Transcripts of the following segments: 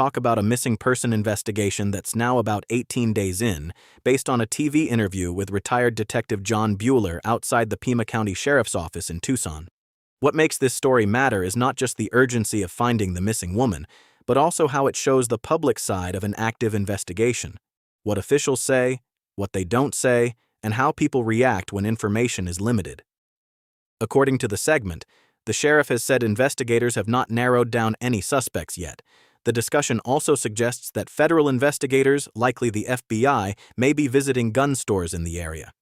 talk about a missing person investigation that's now about 18 days in, based on a TV interview with retired Detective John Bueller outside the Pima County Sheriff's Office in Tucson. What makes this story matter is not just the urgency of finding the missing woman, but also how it shows the public side of an active investigation. What officials say, what they don't say, and how people react when information is limited. According to the segment, the sheriff has said investigators have not narrowed down any suspects yet. The discussion also suggests that federal investigators, likely the FBI, may be visiting gun stores in the area.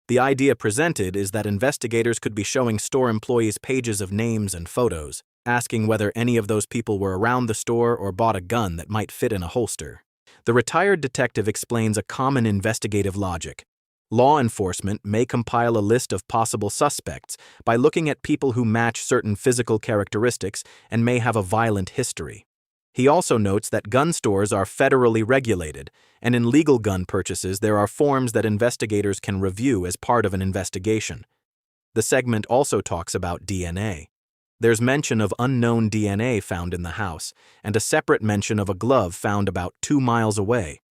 The idea presented is that investigators could be showing store employees pages of names and photos, asking whether any of those people were around the store or bought a gun that might fit in a holster. The retired detective explains a common investigative logic. Law enforcement may compile a list of possible suspects by looking at people who match certain physical characteristics and may have a violent history. He also notes that gun stores are federally regulated, and in legal gun purchases there are forms that investigators can review as part of an investigation. The segment also talks about DNA. There's mention of unknown DNA found in the house, and a separate mention of a glove found about 2 miles away.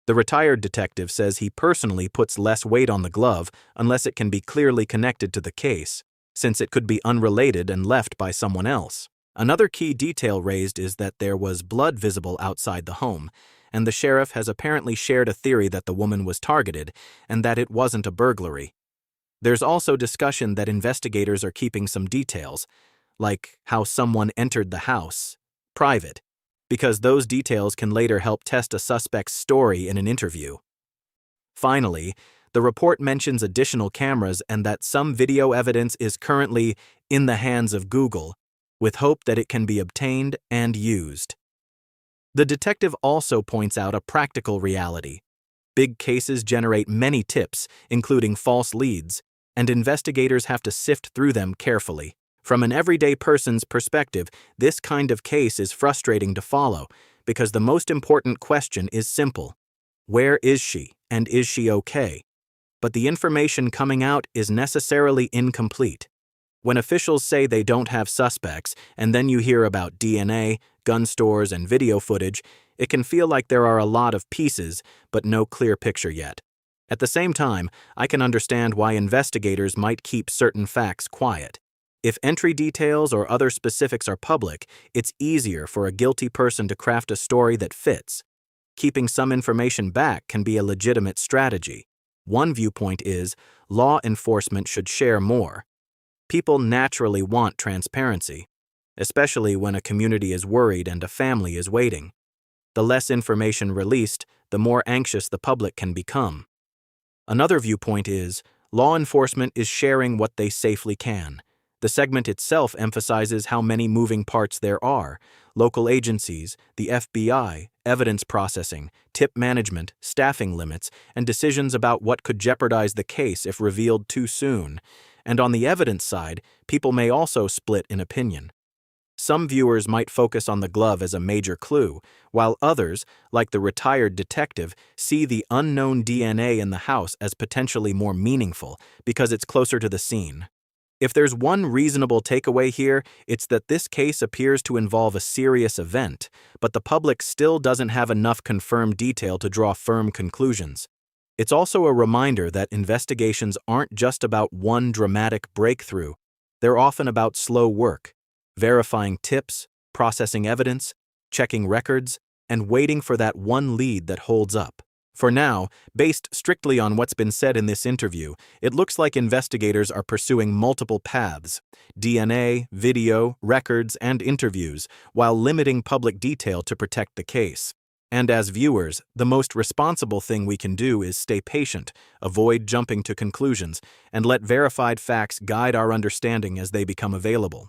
The retired detective says he personally puts less weight on the glove unless it can be clearly connected to the case, since it could be unrelated and left by someone else. Another key detail raised is that there was blood visible outside the home, and the sheriff has apparently shared a theory that the woman was targeted and that it wasn't a burglary. There's also discussion that investigators are keeping some details, like how someone entered the house, private, because those details can later help test a suspect's story in an interview. Finally, the report mentions additional cameras and that some video evidence is currently in the hands of Google, with hope that it can be obtained and used. The detective also points out a practical reality. Big cases generate many tips, including false leads, and investigators have to sift through them carefully. From an everyday person's perspective, this kind of case is frustrating to follow because the most important question is simple. Where is she, and is she okay? But the information coming out is necessarily incomplete. When officials say they don't have suspects, and then you hear about DNA, gun stores, and video footage, it can feel like there are a lot of pieces, but no clear picture yet. At the same time, I can understand why investigators might keep certain facts quiet. If entry details or other specifics are public, it's easier for a guilty person to craft a story that fits. Keeping some information back can be a legitimate strategy. One viewpoint is, law enforcement should share more. People naturally want transparency, especially when a community is worried and a family is waiting. The less information released, the more anxious the public can become. Another viewpoint is, law enforcement is sharing what they safely can. The segment itself emphasizes how many moving parts there are: local agencies, the FBI, evidence processing, tip management, staffing limits, and decisions about what could jeopardize the case if revealed too soon. And on the evidence side, people may also split in opinion. Some viewers might focus on the glove as a major clue, while others, like the retired detective, see the unknown DNA in the house as potentially more meaningful because it's closer to the scene. If there's one reasonable takeaway here, it's that this case appears to involve a serious event, but the public still doesn't have enough confirmed detail to draw firm conclusions. It's also a reminder that investigations aren't just about one dramatic breakthrough. They're often about slow work, verifying tips, processing evidence, checking records, and waiting for that one lead that holds up. For now, based strictly on what's been said in this interview, it looks like investigators are pursuing multiple paths: DNA, video, records, and interviews, while limiting public detail to protect the case. And as viewers, the most responsible thing we can do is stay patient, avoid jumping to conclusions, and let verified facts guide our understanding as they become available.